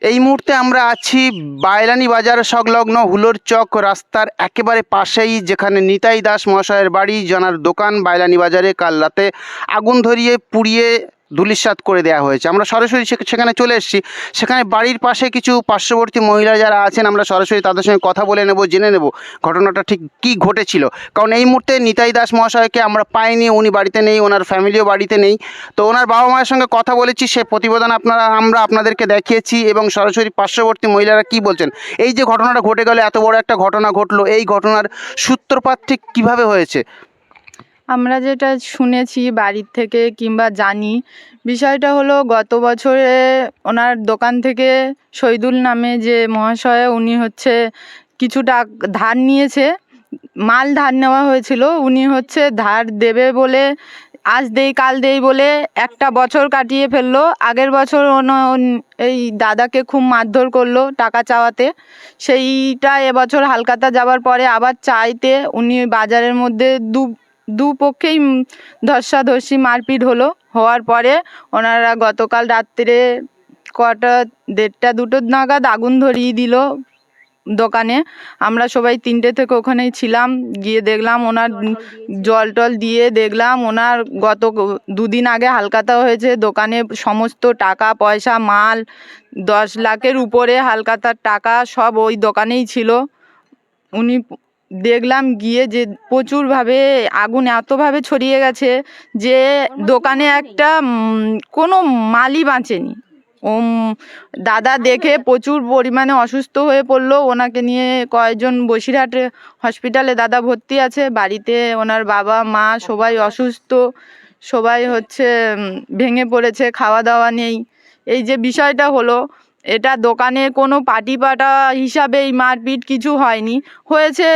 এই মুহূর্তে আমরা আছি বাইলানি বাজার সংলগ্ন হুলোর চক রাস্তার একেবারে পাশেই, যেখানে নিতাই দাস মহাশয়ের বাড়ি, জানার দোকান। বাইলানি বাজারে কাল রাতে আগুন ধরিয়ে পুড়িয়ে ধূলিসাৎ করে দেওয়া হয়েছে। আমরা সরাসরি সেখানে চলে এসেছি। সেখানে বাড়ির পাশে কিছু পার্শ্ববর্তী মহিলা যারা আছেন, আমরা সরাসরি তাদের সঙ্গে কথা বলে নেব, জেনে নেব ঘটনাটা ঠিক কী ঘটেছিল। কারণ এই মুহূর্তে নিতাই দাস মহাশয়কে আমরা পাইনি, উনি বাড়িতে নেই, ওনার ফ্যামিলিও বাড়িতে নেই। তো ওনার বাবা মায়ের সঙ্গে কথা বলেছি, সে প্রতিবেদন আমরা আপনাদেরকে দেখিয়েছি, এবং সরাসরি পার্শ্ববর্তী মহিলারা কি বলছেন। এই যে ঘটনাটা ঘটে গেল, এত বড় একটা ঘটনা ঘটলো, এই ঘটনার সূত্রপাত ঠিক কীভাবে হয়েছে? আমরা যেটা শুনেছি বাড়ির থেকে কিংবা জানি, বিষয়টা হলো গত বছরে ওনার দোকান থেকে শহীদুল নামে যে মহাশয়, উনি হচ্ছে কিছুটা ধার নিয়েছে, মাল ধার নেওয়া হয়েছিল। উনি হচ্ছে ধার দেবে বলে আজ দেই কাল দেই বলে একটা বছর কাটিয়ে ফেললো। আগের বছর এই দাদাকে খুব মারধর করলো টাকা চাওয়াতে, সেইটা এবছর হালকাতা যাওয়ার পরে আবার চাইতে উনি বাজারের মধ্যে দু পক্ষেই ধস্যাধস্যি মারপিট হওয়ার পরে ওনারা গতকাল রাত্রে কটা 1:30 2টো নাগাদ আগুন ধরিয়ে দিল দোকানে। আমরা সবাই 3টে থেকে ওখানেই ছিলাম, গিয়ে দেখলাম ওনার জল টল দিয়ে দেখলাম ওনার গত 2 দিন আগে হালকাতা হয়েছে। দোকানে সমস্ত টাকা পয়সা মাল 10 লাখের উপরে হালকাতার টাকা সব ওই দোকানেই ছিল। উনি দেখলাম গিয়ে যে প্রচুরভাবে আগুন এতভাবে ছড়িয়ে গেছে যে দোকানে একটা কোনো মালই বাঁচেনি। দাদা দেখে প্রচুর পরিমাণে অসুস্থ হয়ে পড়লো। ওনাকে নিয়ে কয়েকজন বসিরহাট হসপিটালে দাদা ভর্তি আছে। বাড়িতে ওনার বাবা মা সবাই অসুস্থ, সবাই হচ্ছে ভেঙে পড়েছে, খাওয়া দাওয়া নেই। এই যে বিষয়টা হলো, এটা দোকানে কোনো পাটি পাটা হিসাবে এই মারপিট কিছু হয়নি, হয়েছে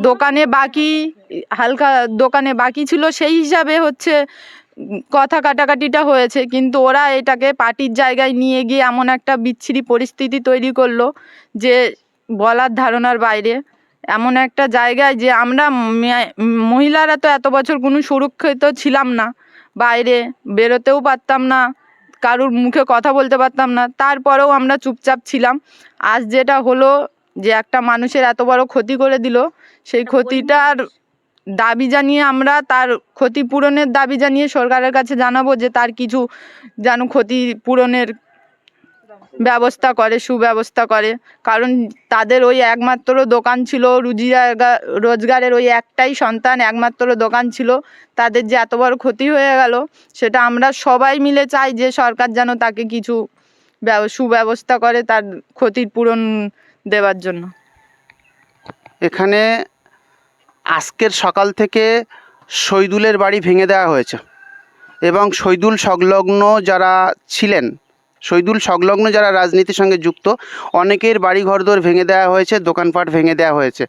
দোকানে বাকি হালকা দোকানে বাকি ছিল সেই হিসাবে হচ্ছে কথা কাটাকাটিটা হয়েছে। কিন্তু ওরা এটাকে পার্টির জায়গায় নিয়ে গিয়ে এমন একটা বিচ্ছিরি পরিস্থিতি তৈরি করলো যে বলার ধারণার বাইরে। এমন একটা জায়গায় যে আমরা মহিলারা তো এত বছর কোনো সুরক্ষিত ছিলাম না, বাইরে বেরোতেও পারতাম না, কারুর মুখে কথা বলতে পারতাম না, তারপরেও আমরা চুপচাপ ছিলাম। আজ যেটা হলো যে একটা মানুষের এত বড় ক্ষতি করে দিল, সেই ক্ষতিটার দাবি জানিয়ে আমরা তার ক্ষতিপূরণের দাবি জানিয়ে সরকারের কাছে জানাবো যে তার কিছু যেন ক্ষতিপূরণের ব্যবস্থা করে, সুব্যবস্থা করে। কারণ তাদের ওই একমাত্র দোকান ছিল, রোজগারের ওই একটাই সন্তান, একমাত্র দোকান ছিল। তাদের যে এত বড় ক্ষতি হয়ে গেল, সেটা আমরা সবাই মিলে চাই যে সরকার যেন তাকে কিছু সুব্যবস্থা করে তার ক্ষতির পূরণ দেওয়ার জন্য। এখানে আজকের সকাল থেকে শহীদুলের বাড়ি ভেঙে দেওয়া হয়েছে, এবং শহীদুল সংলগ্ন যারা রাজনীতির সঙ্গে যুক্ত, অনেকের বাড়ি ঘরদোর ভেঙে দেওয়া হয়েছে, দোকানপাট ভেঙে দেওয়া হয়েছে।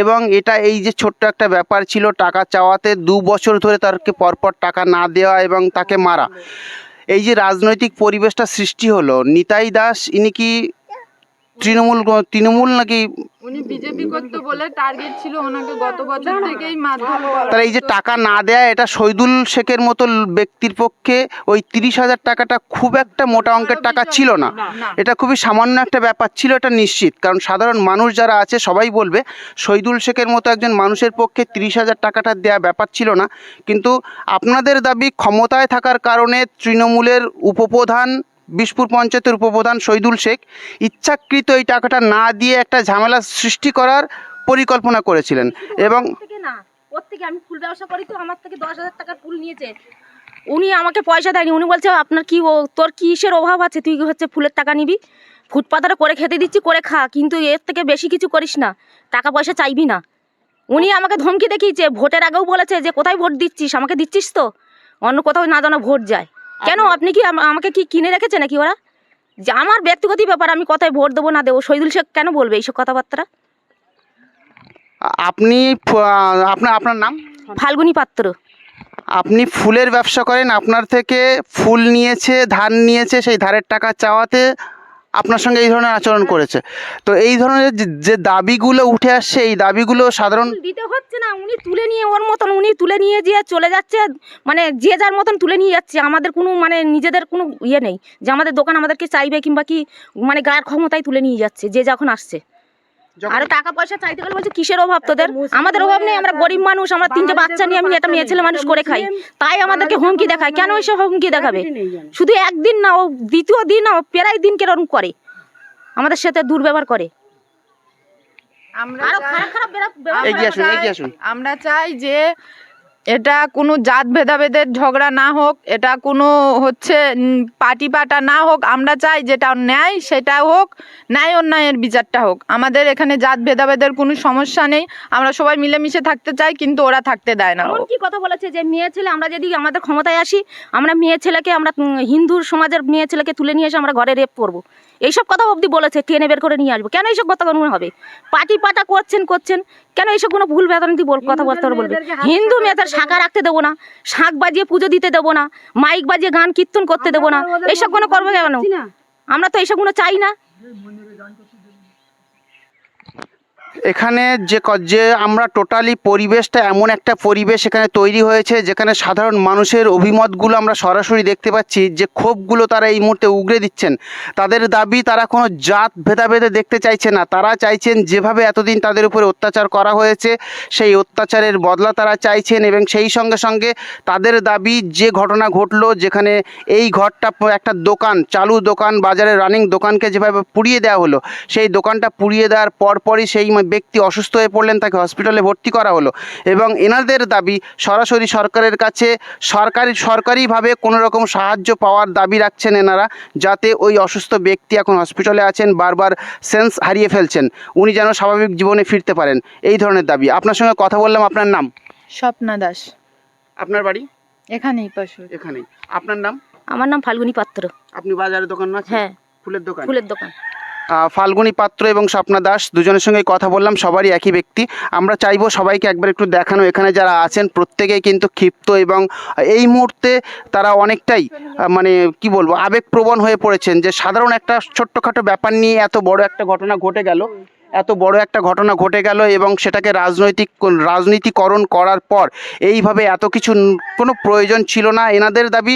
এবং এটা এই যে ছোট্ট একটা ব্যাপার ছিল, টাকা চাওয়াতে 2 বছর ধরে তাকে পরপর টাকা না দেওয়া এবং তাকে মারা, এই যে রাজনৈতিক পরিবেশটা সৃষ্টি হলো। নিতাই দাস ইনি কি তৃণমূল নাকি উনি বিজেপি করতে বলে টার্গেট ছিল ওনাকে গত বছর থেকেই মারধর করা। তাহলে এই যে টাকা না দেয়া, এটা শহীদুল শেখের মতো ব্যক্তির পক্ষে ওই 30,000 টাকাটা খুব একটা মোটা অঙ্কের টাকা ছিল না, এটা খুবই সামান্য একটা ব্যাপার ছিল, এটা নিশ্চিত। কারণ সাধারণ মানুষ যারা আছে সবাই বলবে শহীদুল শেখের মতো একজন মানুষের পক্ষে 30,000 টাকাটা দেয়া ব্যাপার ছিল না। কিন্তু আপনাদের দাবি ক্ষমতায় থাকার কারণে তৃণমূলের উপপ্রধান, বিশপুর পঞ্চায়েতের উপপ্রধান শহীদুল শেখ ইচ্ছাকৃত এই টাকাটা না দিয়ে একটা ঝামেলা সৃষ্টি করার পরিকল্পনা করেছিলেন। এবং প্রত্যেকে আমি ফুল ব্যবসা করি, তো আমার থেকে 10,000 টাকার ফুল নিয়েছে। উনি আমাকে পয়সা দেয়নি। উনি বলছে আপনার কি তোর কিসের অভাব আছে, তুই হচ্ছে ফুলের টাকা নিবি, ফুটপাতাটা করে খেতে দিচ্ছি, করে খা, কিন্তু এর থেকে বেশি কিছু করিস না, টাকা পয়সা চাইবি না। উনি আমাকে ধমকি দেখিয়েছে। ভোটের আগেও বলেছে যে কোথায় ভোট দিচ্ছিস, আমাকে দিচ্ছিস তো, অন্য কোথাও না জানা ভোট যায় কেন? আপনি কি আমাকে কি কিনে রেখেছে নাকি ওরা? যে আমার ব্যক্তিগত ব্যাপার, আমি কোথায় ভোট দেবো না দেবো, শহীদুল শেখ কেন বলবে এইসব কথাবার্তা? আপনার নাম? ফাল্গুনী পাত্র। আপনি ফুলের ব্যবসা করেন, আপনার থেকে ফুল নিয়েছে, ধার নিয়েছে, সেই ধারের টাকা চাওয়াতে আপনার সঙ্গে এই ধরনের আচরণ করেছে। তো এই ধরনের যে দাবিগুলো উঠে আসছে, এই দাবিগুলো সাধারণ ফুল দিতে হচ্ছে না, উনি তুলে নিয়ে ওর মতন উনি তুলে নিয়ে গিয়ে চলে যাচ্ছে, মানে যে যার মতন তুলে নিয়ে যাচ্ছে। আমাদের কোনো মানে নিজেদের কোনো ইয়ে নেই যে আমাদের দোকান আমাদেরকে চাইবে কিংবা কি, মানে গায়ের ক্ষমতায় তুলে নিয়ে যাচ্ছে যে যখন আসছে। আর টাকা পয়সা চাইতে গেলে বলছে কিসের অভাব তোদের? আমাদের অভাব নেই, আমরা গরিব মানুষ, আমরা 3টে বাচ্চা নিয়ে আমি একটা মেয়ে ছেলে মানুষ করে খাই, তাই আমাদেরকে হুমকি দেখায়। কেন এসব হুমকি দেখাবে? শুধু একদিন না, ও দ্বিতীয় দিন না, ও প্রায় দিন কেরকম করে, আমাদের সাথে দুর্ব্যবহার করে। আমরা আরো চাই- খারাপ খারাপ ব্যবহার এগিয়ে আসুন, চাই- এগিয়ে আসুন। আমরা চাই যে এটা কোনো জাত ভেদাভেদের ঝগড়া না হোক, এটা কোনো হচ্ছে পাটি পাটা না হোক। আমরা চাই যেটা ন্যায় সেটা হোক, ন্যায় অন্যায়ের বিচারটা হোক। আমাদের এখানে জাত ভেদাভেদের কোনো সমস্যা নেই, আমরা সবাই মিলেমিশে থাকতে চাই, কিন্তু ওরা থাকতে দেয় না। এমন কি কথা বলেছে যে মেয়ে ছেলে, আমরা যদি আমাদের ক্ষমতায় আসি, আমরা মেয়ে ছেলেকে, আমরা হিন্দু সমাজের মেয়ে ছেলেকে তুলে নিয়ে এসে আমরা ঘরে রেপ করবো, এইসব কথা অবধি বলেছে। টেনে বের করে নিয়ে আসবো। কেন এইসব কথা কোনো হবে? পাটি পাটা করছেন কেন? এইসব কোনো ভুল ভ্রান্তি কথা বলতে বলবে? হিন্দু মেয়েদের শাঁখা রাখতে দেবো না, শাঁখ বাজিয়ে পুজো দিতে দেবো না, মাইক বাজিয়ে গান কীর্তন করতে দেবো না, এইসব কোনো করবে কেন? আমরা তো এইসবগুলো চাই না। এখানে যে আমরা টোটালি পরিবেশটা এমন একটা পরিবেশ এখানে তৈরি হয়েছে, যেখানে সাধারণ মানুষের অভিমতগুলো আমরা সরাসরি দেখতে পাচ্ছি, যে ক্ষোভগুলো তারা এই মুহূর্তে উগরে দিচ্ছেন। তাদের দাবি, তারা কোনো জাত ভেদাভেদে দেখতে চাইছে না, তারা চাইছেন যেভাবে এতদিন তাদের উপরে অত্যাচার করা হয়েছে সেই অত্যাচারের বদলা তারা চাইছেন। এবং সেই সঙ্গে সঙ্গে তাদের দাবি, যে ঘটনা ঘটলো, যেখানে এই ঘরটা একটা দোকান, চালু দোকান, বাজারে রানিং দোকানকে যেভাবে পুড়িয়ে দেওয়া হলো, সেই দোকানটা পুড়িয়ে দেওয়ার পরপরই সেই ব্যক্তি অসুস্থ হয়ে পড়লেন, তাকে হসপিটালে ভর্তি করা হলো। এবং এনাদের দাবি সরাসরি সরকারের কাছে সরকারিভাবে কোনো রকম সাহায্য পাওয়ার দাবি রাখছেন এনারা, যাতে ওই অসুস্থ ব্যক্তি এখন হসপিটালে আছেন, বারবার সেন্স হারিয়ে ফেলছেন, উনি যেন স্বাভাবিক জীবনে ফিরতে পারেন, এই ধরনের দাবি। আপনার সঙ্গে কথা বললাম। আপনার নাম? স্বপ্না দাস, আপনার বাড়ি এখানেই পাশে। এখানেই। আপনার নাম? আমার নাম ফাল্গুনী পাত্র। আপনি বাজারে দোকান আছে? হ্যাঁ, ফুলের দোকান। ফুলের দোকান। ফাল্গুনী পাত্র এবং স্বপ্না দাস, দুজনের সঙ্গে কথা বললাম, সবারই একই ব্যক্তি। আমরা চাইবো সবাইকে একবার একটু দেখানো। এখানে যারা আছেন প্রত্যেকেই কিন্তু ক্ষিপ্ত, এবং এই মুহূর্তে তারা অনেকটাই মানে কি বলবো, আবেগপ্রবণ হয়ে পড়েছেন, যে সাধারণ একটা ছোট্টখাটো ব্যাপার নিয়ে এত বড় একটা ঘটনা ঘটে গেল, এবং সেটাকে রাজনীতিকরণ করার পর এইভাবে এত কিছু কোনো প্রয়োজন ছিল না। এনাদের দাবি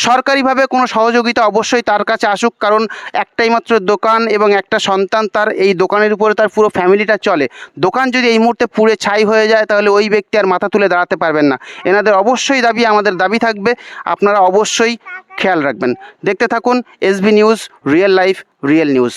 সরকারিভাবে কোনো সহযোগিতা অবশ্যই তার কাছে আসুক, কারণ একটাই মাত্র দোকান এবং একটা সন্তান তার, এই দোকানের উপরে তার পুরো ফ্যামিলিটা চলে। দোকান যদি এই মুহূর্তে পুড়ে ছাই হয়ে যায়, তাহলে ওই ব্যক্তি আর মাথা তুলে দাঁড়াতে পারবেন না। এনাদের অবশ্যই দাবি, আমাদের দাবি থাকবে, আপনারা অবশ্যই খেয়াল রাখবেন। দেখতে থাকুন SB news, real life, real news.